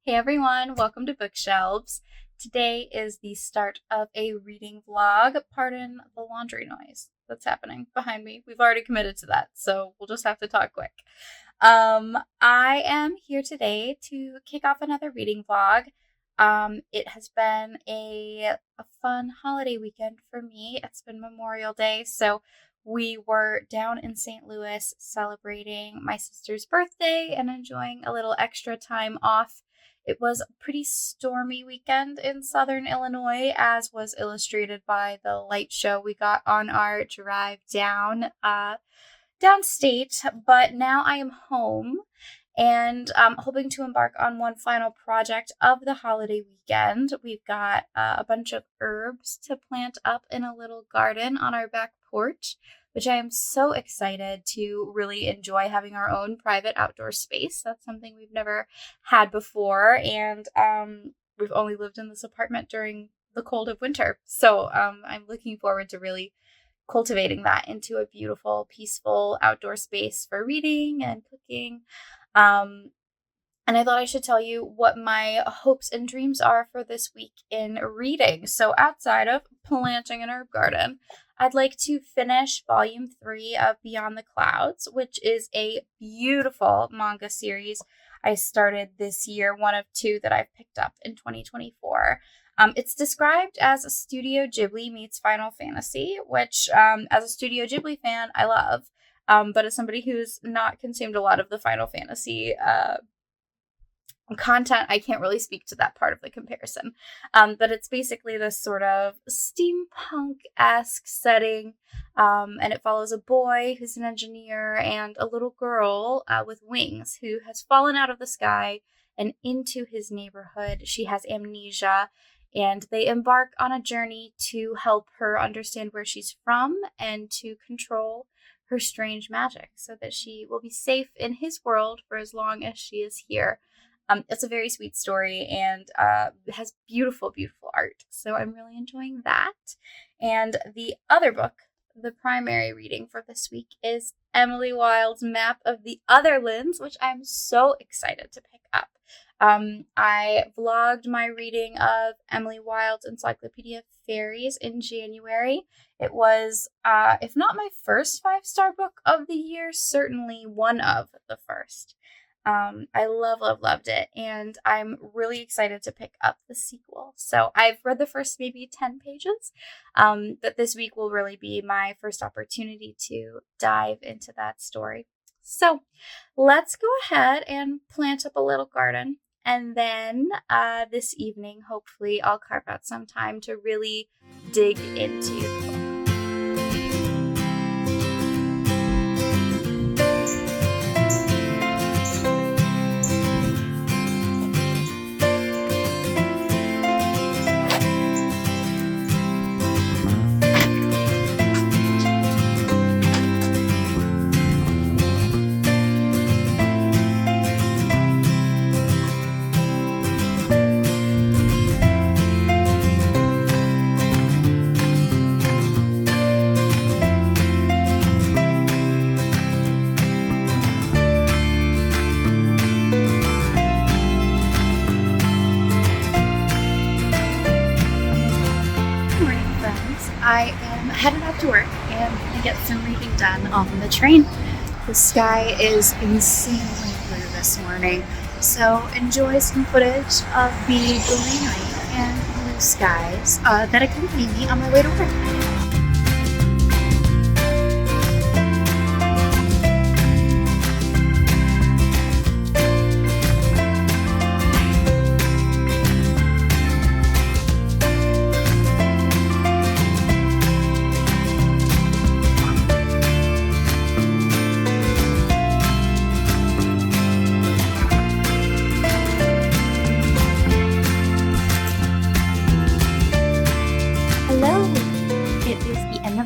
Hey everyone, welcome to Bookshelves. Today is the start of a reading vlog. Pardon the laundry noise that's happening behind me. We've already committed to that, so we'll just have to talk quick. I am here today to kick off another reading vlog. It has been a fun holiday weekend for me. It's been Memorial Day, so we were down in St. Louis celebrating my sister's birthday and enjoying a little extra time off. It was a pretty stormy weekend in southern Illinois, as was illustrated by the light show we got on our drive downstate. But now I am home and hoping to embark on one final project of the holiday weekend. We've got a bunch of herbs to plant up in a little garden on our back porch, which I am so excited to really enjoy, having our own private outdoor space. That's something we've never had before, and we've only lived in this apartment during the cold of winter. So I'm looking forward to really cultivating that into a beautiful, peaceful outdoor space for reading and cooking. And I thought I should tell you what my hopes and dreams are for this week in reading. So outside of planting an herb garden, I'd like to finish volume 3 of Beyond the Clouds, which is a beautiful manga series I started this year, one of 2 that I've picked up in 2024. It's described as a Studio Ghibli meets Final Fantasy, which, as a Studio Ghibli fan, I love. But as somebody who's not consumed a lot of the Final Fantasy content, I can't really speak to that part of the comparison. But it's basically this sort of steampunk-esque setting, and it follows a boy who's an engineer and a little girl with wings who has fallen out of the sky and into his neighborhood. She has amnesia, and they embark on a journey to help her understand where she's from and to control her strange magic so that she will be safe in his world for as long as she is here. It's a very sweet story, and it has beautiful, beautiful art. So I'm really enjoying that. And the other book, the primary reading for this week, is Emily Wilde's Map of the Otherlands, which I'm so excited to pick up. I vlogged my reading of Emily Wilde's Encyclopedia of Fairies in January. It was, if not my first 5-star book of the year, certainly one of the first. I loved it, and I'm really excited to pick up the sequel. So I've read the first maybe 10 pages, but this week will really be my first opportunity to dive into that story. So let's go ahead and plant up a little garden, and then this evening, hopefully, I'll carve out some time to really dig into the book. I am headed out to work and gonna get some reading done on the train. The sky is insanely blue this morning, so enjoy some footage of the greenery and blue skies that accompany me on my way to work.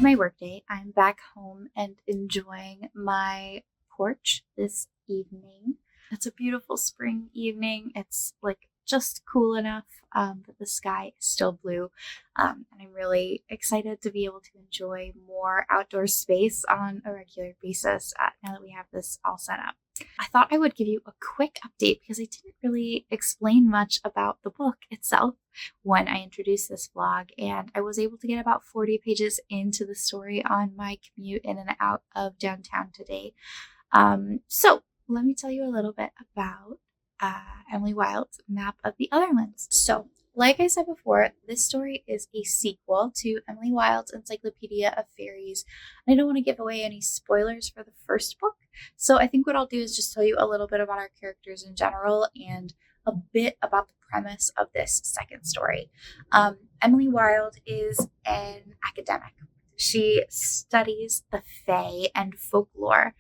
My workday. I'm back home and enjoying my porch this evening. It's a beautiful spring evening. It's like just cool enough, but the sky is still blue. And I'm really excited to be able to enjoy more outdoor space on a regular basis now that we have this all set up. I thought I would give you a quick update because I didn't really explain much about the book itself when I introduced this vlog, and I was able to get about 40 pages into the story on my commute in and out of downtown today. So let me tell you a little bit about Emily Wilde's Map of the Otherlands. So, like I said before, this story is a sequel to Emily Wilde's Encyclopedia of Fairies. I don't want to give away any spoilers for the first book, so I think what I'll do is just tell you a little bit about our characters in general and a bit about the premise of this second story. Emily Wilde is an academic. She studies the Fae and folklore,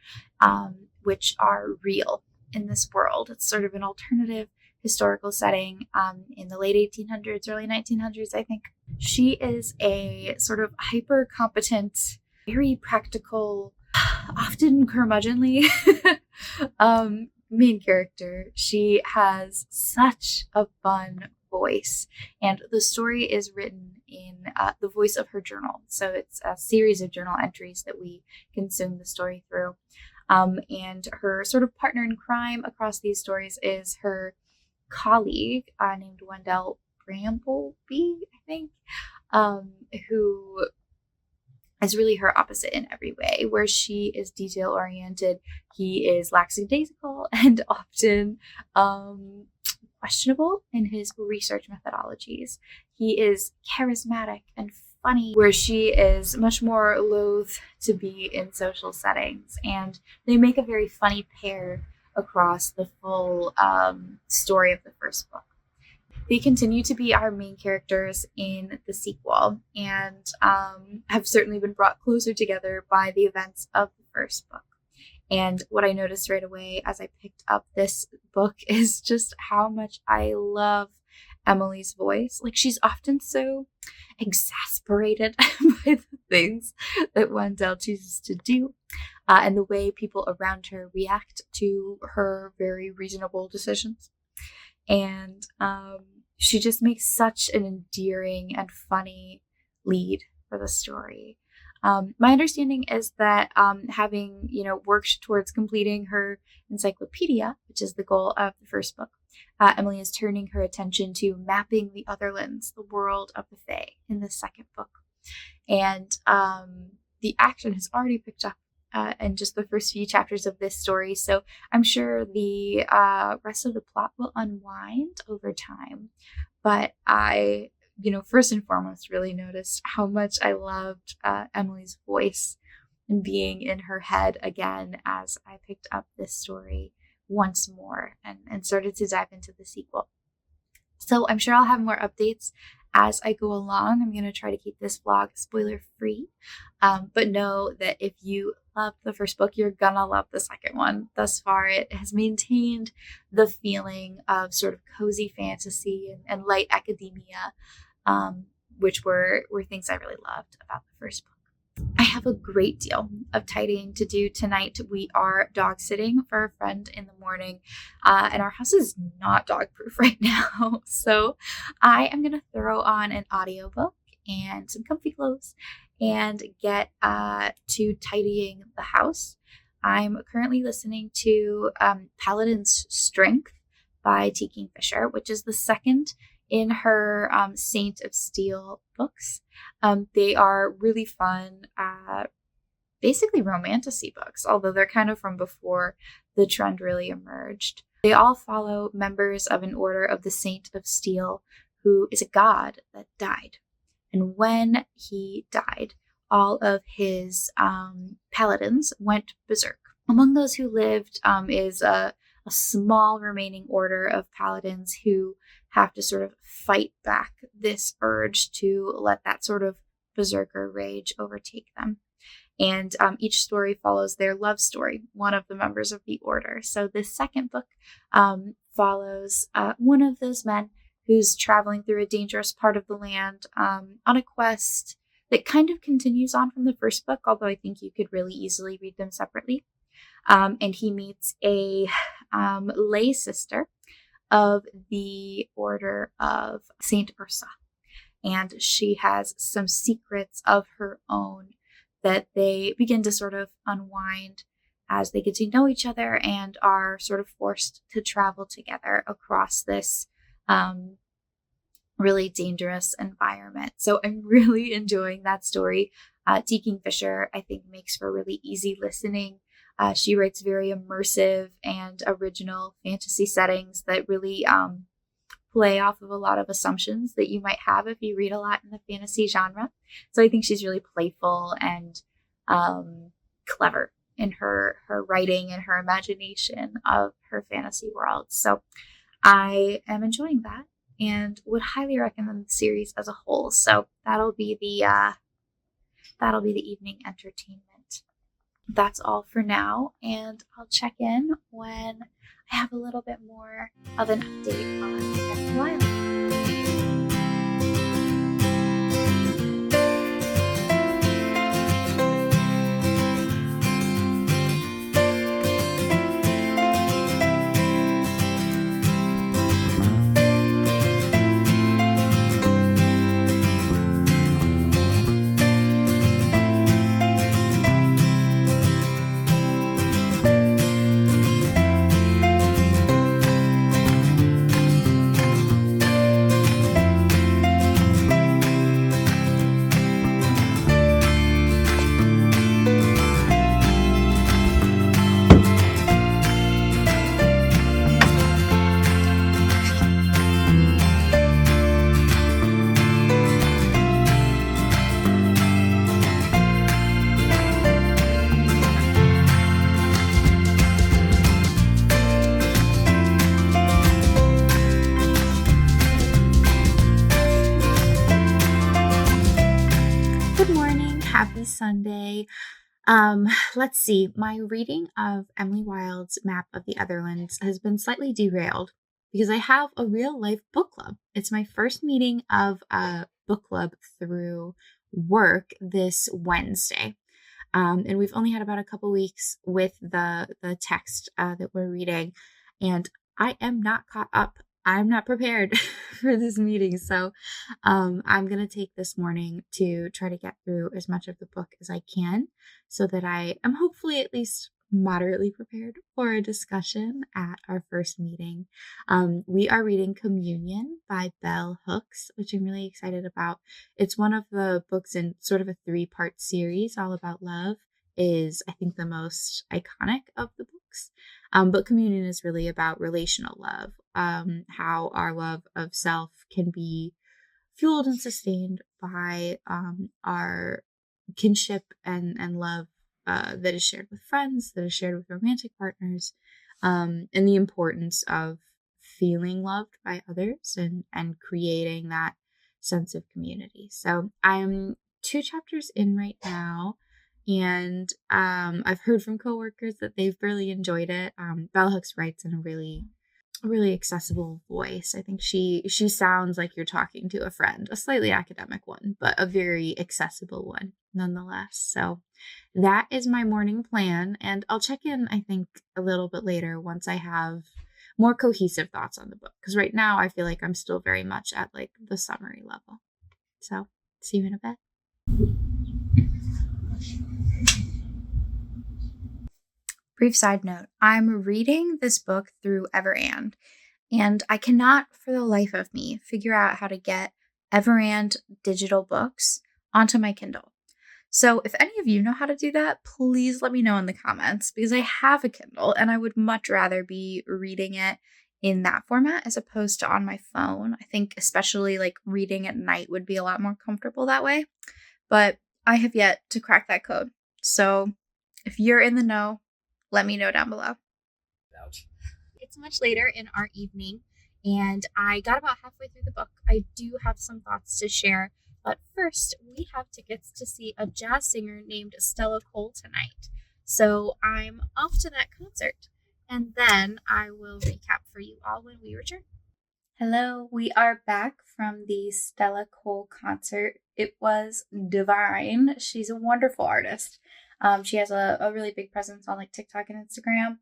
which are real in this world. It's sort of an alternative historical setting in the late 1800s, early 1900s, I think. She is a sort of hyper competent, very practical, often curmudgeonly main character. She has such a fun voice, and the story is written in the voice of her journal. So it's a series of journal entries that we consume the story through. And her sort of partner in crime across these stories is her colleague named Wendell Brambleby, I think, who is really her opposite in every way. Where she is detail oriented, he is lackadaisical and often questionable in his research methodologies. He is charismatic and funny, where she is much more loath to be in social settings, and they make a very funny pair across the full story of the first book. They continue to be our main characters in the sequel, and have certainly been brought closer together by the events of the first book. And what I noticed right away as I picked up this book is just how much I love Emily's voice. Like, she's often so exasperated by the things that Wendell chooses to do, and the way people around her react to her very reasonable decisions. And she just makes such an endearing and funny lead for the story. My understanding is that having, worked towards completing her encyclopedia, which is the goal of the first book, Emily is turning her attention to mapping the Otherlands, the world of the Fae, in the second book. And the action has already picked up in just the first few chapters of this story, so I'm sure the rest of the plot will unwind over time. But I, first and foremost, really noticed how much I loved Emily's voice and being in her head again as I picked up this story once more and started to dive into the sequel. So I'm sure I'll have more updates as I go along. I'm going to try to keep this vlog spoiler free, but know that if you loved the first book, you're gonna love the second one. Thus far, it has maintained the feeling of sort of cozy fantasy and light academia, which were things I really loved about the first book. I have a great deal of tidying to do tonight. We are dog sitting for a friend in the morning, and our house is not dog proof right now. So I am going to throw on an audiobook and some comfy clothes and get to tidying the house. I'm currently listening to Paladin's Strength by T. Kingfisher, which is the second in her Saint of Steel books. They are really fun, basically romantasy books, although they're kind of from before the trend really emerged. They all follow members of an order of the Saint of Steel, who is a god that died. And when he died, all of his paladins went berserk. Among those who lived is a small remaining order of paladins who have to sort of fight back this urge to let that sort of berserker rage overtake them. And each story follows their love story, one of the members of the order. So this second book follows one of those men who's traveling through a dangerous part of the land on a quest that kind of continues on from the first book, although I think you could really easily read them separately. And he meets a lay sister of the Order of Saint Ursa. And she has some secrets of her own that they begin to sort of unwind as they get to know each other and are sort of forced to travel together across this really dangerous environment. So I'm really enjoying that story. T. Kingfisher, I think, makes for really easy listening. She writes very immersive and original fantasy settings that really play off of a lot of assumptions that you might have if you read a lot in the fantasy genre. So I think she's really playful and clever in her writing and her imagination of her fantasy world. So I am enjoying that and would highly recommend the series as a whole. So that'll be the evening entertainment. That's all for now, and I'll check in when I have a little bit more of an update on Wilde. Happy Sunday. Let's see. My reading of Emily Wilde's Map of the Otherlands has been slightly derailed because I have a real life book club. It's my first meeting of a book club through work this Wednesday. And we've only had about a couple weeks with the text that we're reading, and I am not caught up. I'm not prepared for this meeting. So I'm going to take this morning to try to get through as much of the book as I can so that I am hopefully at least moderately prepared for a discussion at our first meeting. We are reading Communion by Bell Hooks, which I'm really excited about. It's one of the books in sort of a 3-part series all about love. Is I think the most iconic of the books. But Communion is really about relational love, how our love of self can be fueled and sustained by our kinship and love that is shared with friends, that is shared with romantic partners, and the importance of feeling loved by others and creating that sense of community. So I'm 2 chapters in right now. And I've heard from coworkers that they've really enjoyed it. Bell Hooks writes in a really, really accessible voice. I think she sounds like you're talking to a friend, a slightly academic one, but a very accessible one nonetheless. So that is my morning plan. And I'll check in, I think, a little bit later once I have more cohesive thoughts on the book. Because right now I feel like I'm still very much at like the summary level. So see you in a bit. Brief side note, I'm reading this book through Everand, and I cannot for the life of me figure out how to get Everand digital books onto my Kindle. So if any of you know how to do that, please let me know in the comments because I have a Kindle and I would much rather be reading it in that format as opposed to on my phone. I think especially like reading at night would be a lot more comfortable that way, but I have yet to crack that code. So if you're in the know, let me know down below. It's much later in our evening, and I got about halfway through the book. I do have some thoughts to share, but first, we have tickets to see a jazz singer named Stella Cole tonight. So I'm off to that concert, and then I will recap for you all when we return. Hello, we are back from the Stella Cole concert. It was divine. She's a wonderful artist. She has a really big presence on like TikTok and Instagram.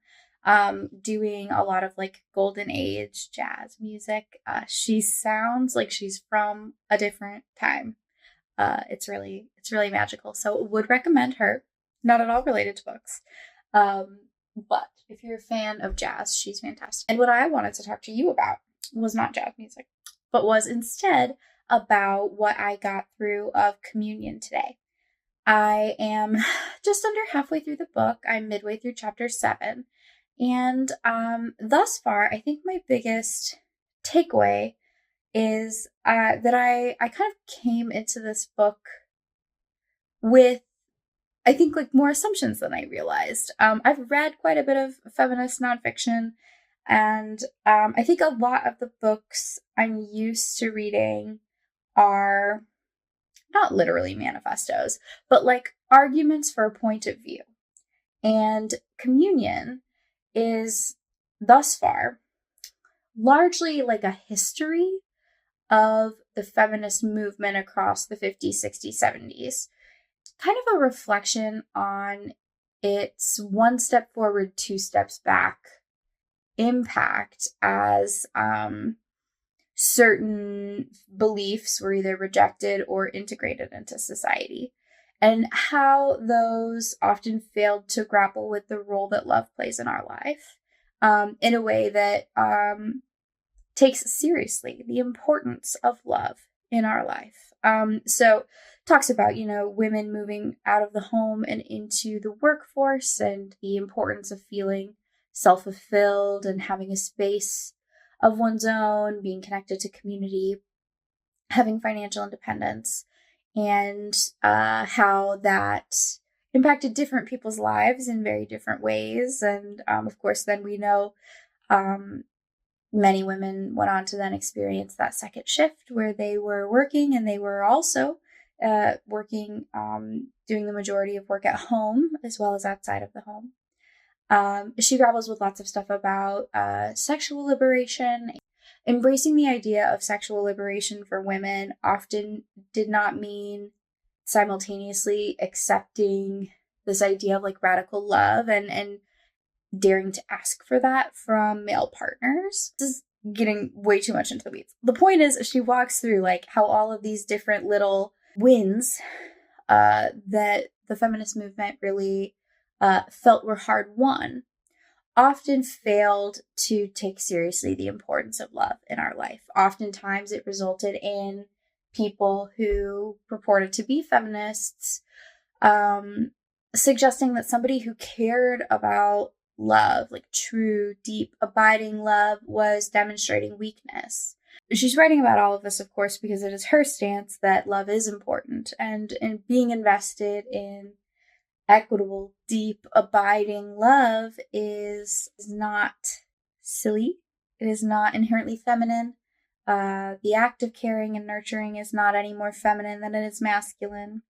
doing a lot of like golden age jazz music. She sounds like she's from a different time. It's really magical. So would recommend her. Not at all related to books. But if you're a fan of jazz, she's fantastic. And what I wanted to talk to you about was not jazz music, but was instead about what I got through of communion today. I am just under halfway through the book. I'm midway through chapter 7. And thus far, I think my biggest takeaway is that I kind of came into this book with, I think, like more assumptions than I realized. I've read quite a bit of feminist nonfiction, and I think a lot of the books I'm used to reading are not literally manifestos, but like arguments for a point of view. And communion is thus far largely like a history of the feminist movement across the 50s, 60s, 70s. Kind of a reflection on its one step forward, two steps back impact as certain beliefs were either rejected or integrated into society, and how those often failed to grapple with the role that love plays in our life in a way that takes seriously the importance of love in our life. So talks about, women moving out of the home and into the workforce and the importance of feeling self-fulfilled and having a space of one's own, being connected to community, having financial independence, and how that impacted different people's lives in very different ways. And of course, then we know many women went on to then experience that second shift where they were working, and they were also working, doing the majority of work at home as well as outside of the home. She grapples with lots of stuff about sexual liberation. Embracing the idea of sexual liberation for women often did not mean simultaneously accepting this idea of like radical love and daring to ask for that from male partners. This is getting way too much into the weeds. The point is, she walks through like how all of these different little wins that the feminist movement really felt were hard won often failed to take seriously the importance of love in our life. Oftentimes it resulted in people who purported to be feminists suggesting that somebody who cared about love, like true, deep, abiding love, was demonstrating weakness. She's writing about all of this, of course, because it is her stance that love is important, and being invested in equitable, deep, abiding love is not silly. It is not inherently feminine. The act of caring and nurturing is not any more feminine than it is masculine.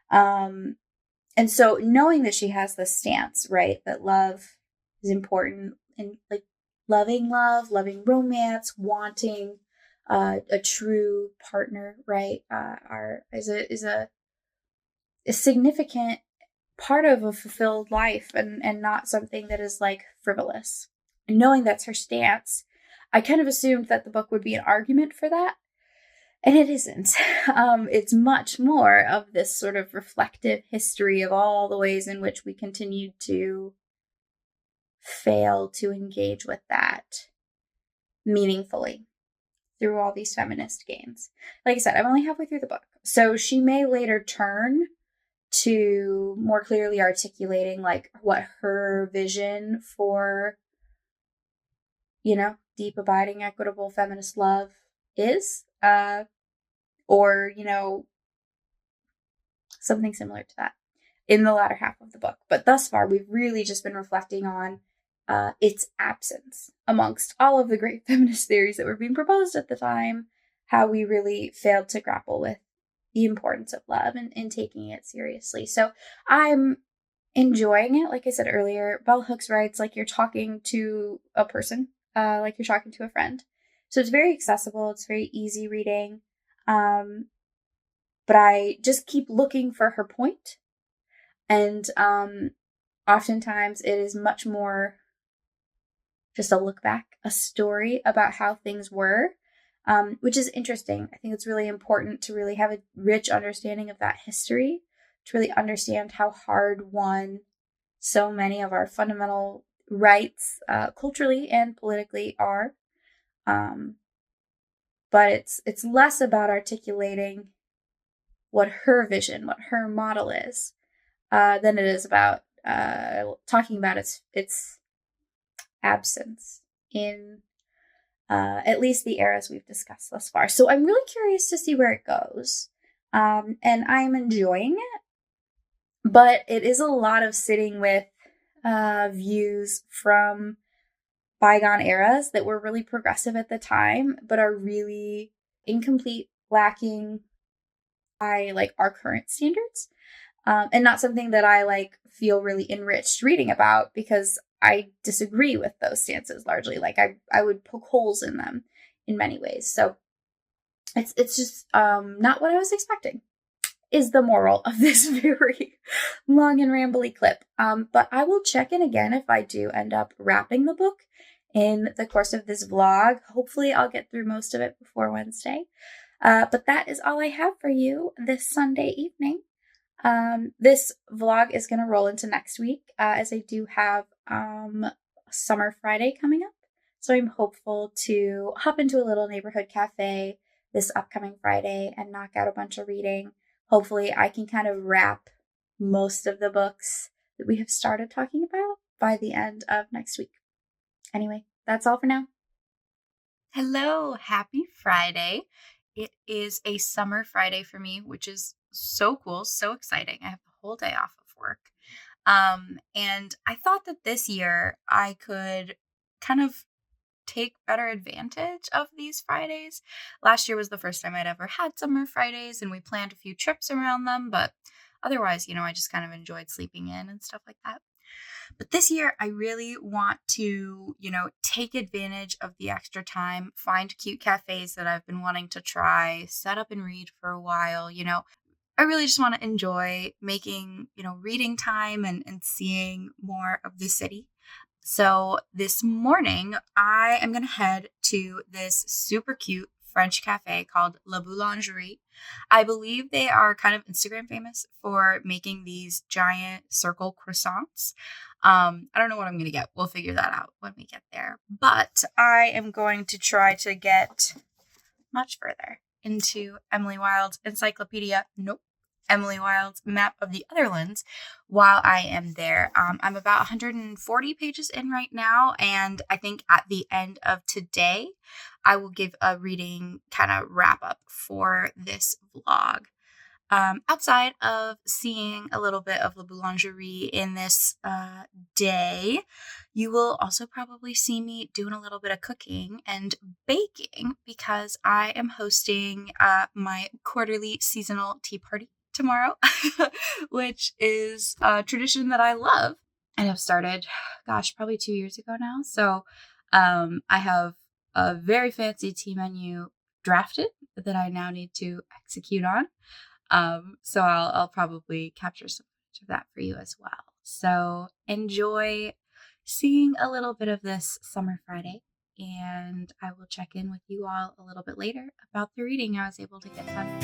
And so knowing that she has this stance, right, that love is important, and like loving love, loving romance, wanting a true partner, right, is a significant part of a fulfilled life, and not something that is like frivolous. And knowing that's her stance, I kind of assumed that the book would be an argument for that. And it isn't. It's much more of this sort of reflective history of all the ways in which we continued to fail to engage with that meaningfully through all these feminist gains. Like I said, I'm only halfway through the book. So she may later turn to more clearly articulating like what her vision for, deep, abiding, equitable feminist love is, or, something similar to that in the latter half of the book. But thus far, we've really just been reflecting on its absence amongst all of the great feminist theories that were being proposed at the time, how we really failed to grapple with the importance of love and taking it seriously. So I'm enjoying it. Like I said earlier, Bell Hooks writes like you're talking to a person, like you're talking to a friend. So it's very accessible. It's very easy reading. But I just keep looking for her point. And oftentimes it is much more just a look back, a story about how things were, which is interesting. I think it's really important to really have a rich understanding of that history, to really understand how hard won so many of our fundamental rights, culturally and politically, are. Um, but it's less about articulating what her vision, what her model is, than it is about talking about its absence in at least the eras we've discussed thus far. So I'm really curious to see where it goes. And I'm enjoying it, but it is a lot of sitting with views from bygone eras that were really progressive at the time, but are really incomplete, lacking by like our current standards. And not something that I feel really enriched reading about, because I disagree with those stances largely. Like I would poke holes in them in many ways. So it's just not what I was expecting, is the moral of this very long and rambly clip. But I will check in again if I do end up wrapping the book in the course of this vlog. Hopefully I'll get through most of it before Wednesday. But that is all I have for you this Sunday evening. This vlog is going to roll into next week, as I do have Summer Friday coming up. So I'm hopeful to hop into a little neighborhood cafe this upcoming Friday and knock out a bunch of reading. Hopefully I can kind of wrap most of the books that we have started talking about by the end of next week. Anyway, that's all for now. Hello, happy Friday. It is a summer Friday for me, which is so cool, so exciting. I have the whole day off of work. And I thought that this year I could kind of take better advantage of these Fridays. Last year was the first time I'd ever had summer Fridays, and we planned a few trips around them, but otherwise, I just kind of enjoyed sleeping in and stuff like that. But this year, I really want to, take advantage of the extra time, find cute cafes that I've been wanting to try, set up and read for a while. I really just want to enjoy making, reading time and seeing more of the city. So this morning, I am going to head to this super cute French cafe called La Boulangerie. I believe they are kind of Instagram famous for making these giant circle croissants. I don't know what I'm going to get. We'll figure that out when we get there. But I am going to try to get much further into Emily Wilde's encyclopedia. Nope. Emily Wilde's map of the Otherlands while I am there. I'm about 140 pages in right now, and I think at the end of today, I will give a reading kind of wrap up for this vlog. Outside of seeing a little bit of La Boulangerie in this day, you will also probably see me doing a little bit of cooking and baking, because I am hosting my quarterly seasonal tea party tomorrow, which is a tradition that I love and have started, probably 2 years ago now. So I have a very fancy tea menu drafted that I now need to execute on. So I'll probably capture some of that for you as well. So enjoy seeing a little bit of this summer Friday, and I will check in with you all a little bit later about the reading I was able to get done.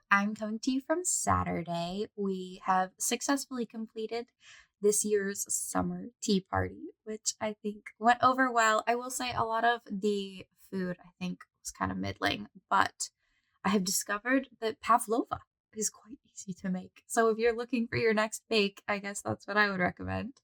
I'm coming to you from Saturday. We have successfully completed this year's summer tea party, which I think went over well. I will say a lot of the food I think was kind of middling, but I have discovered that pavlova is quite easy to make. So if you're looking for your next bake, I guess that's what I would recommend.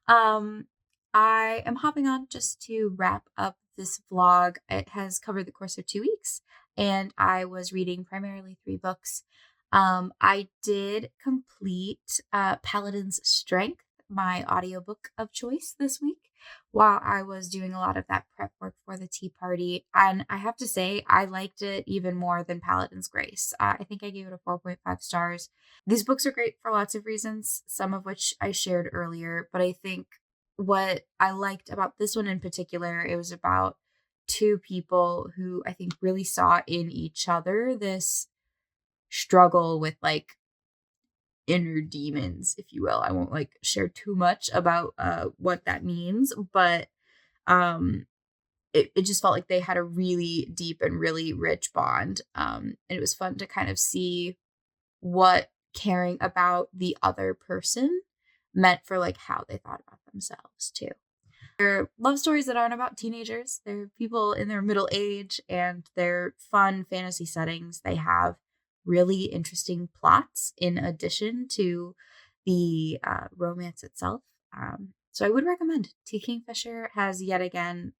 Um, I am hopping on just to wrap up this vlog. It has covered the course of 2 weeks, and I was reading primarily 3 books. I did complete Paladin's Strength, my audiobook of choice this week, while I was doing a lot of that prep work for the tea party. And I have to say, I liked it even more than Paladin's Grace. I think I gave it a 4.5 stars. These books are great for lots of reasons, some of which I shared earlier, but I think what I liked about this one in particular, it was about two people who I think really saw in each other this struggle with like inner demons, if you will. I won't like share too much about what that means, but um it just felt like they had a really deep and really rich bond. And it was fun to kind of see what caring about the other person meant for like how they thought about themselves too. They're love stories that aren't about teenagers. They're people in their middle age, and they're fun fantasy settings. They have really interesting plots in addition to the romance itself. So I would recommend. T. Kingfisher has yet again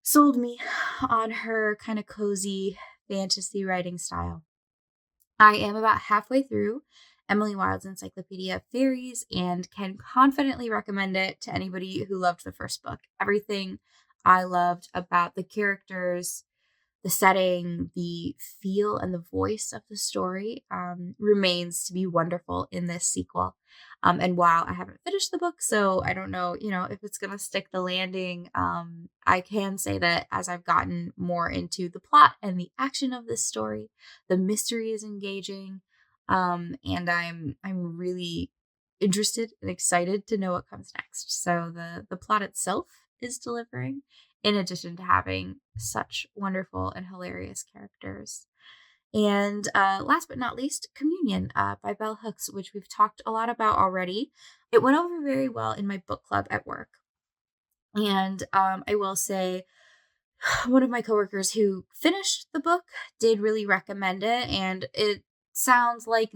sold me on her kind of cozy fantasy writing style. I am about halfway through Emily Wilde's Encyclopedia of Fairies and can confidently recommend it to anybody who loved the first book. Everything I loved about the characters, the setting, the feel, and the voice of the story remains to be wonderful in this sequel. And while I haven't finished the book, so I don't know, if it's going to stick the landing, I can say that as I've gotten more into the plot and the action of this story, the mystery is engaging, and I'm really interested and excited to know what comes next. So the plot itself is delivering, in addition to having such wonderful and hilarious characters. And last but not least, Communion by Bell Hooks, which we've talked a lot about already. It went over very well in my book club at work. And I will say, one of my coworkers who finished the book did really recommend it. And it sounds like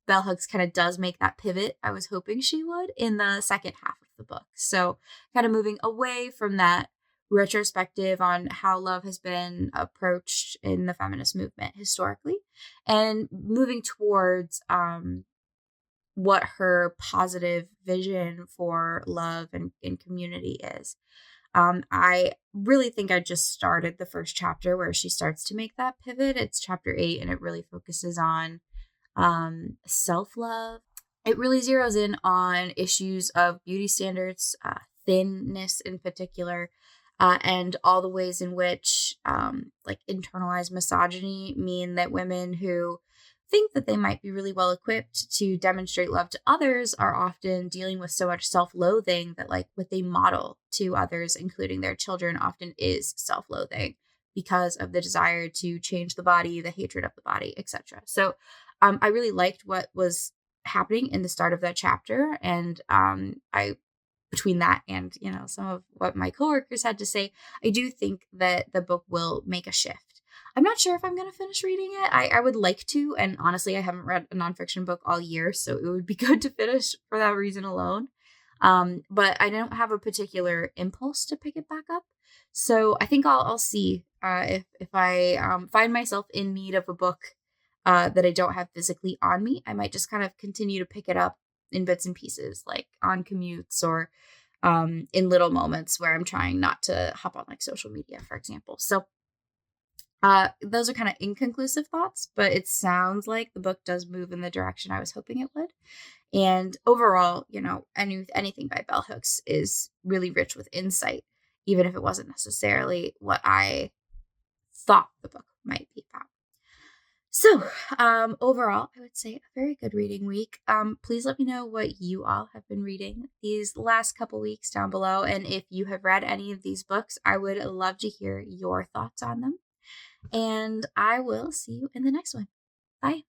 Bell Hooks kind of does make that pivot I was hoping she would in the second half of the book. So kind of moving away from that retrospective on how love has been approached in the feminist movement historically, and moving towards what her positive vision for love and community is. I really think I just started the first chapter where she starts to make that pivot. It's chapter 8, and it really focuses on self-love. It really zeroes in on issues of beauty standards, thinness in particular, and all the ways in which like internalized misogyny mean that women who think that they might be really well equipped to demonstrate love to others are often dealing with so much self-loathing that like what they model to others, including their children, often is self-loathing because of the desire to change the body, the hatred of the body, etc. So I really liked what was happening in the start of that chapter. And I, between that and, some of what my coworkers had to say, I do think that the book will make a shift. I'm not sure if I'm going to finish reading it. I would like to. And honestly, I haven't read a nonfiction book all year, so it would be good to finish for that reason alone. But I don't have a particular impulse to pick it back up. So I think I'll see if I find myself in need of a book that I don't have physically on me. I might just kind of continue to pick it up in bits and pieces, like on commutes or in little moments where I'm trying not to hop on like social media, for example. So those are kind of inconclusive thoughts, but it sounds like the book does move in the direction I was hoping it would. And overall, anything by Bell Hooks is really rich with insight, even if it wasn't necessarily what I thought the book might be about. So, overall, I would say a very good reading week. Please let me know what you all have been reading these last couple weeks down below. And if you have read any of these books, I would love to hear your thoughts on them. And I will see you in the next one. Bye.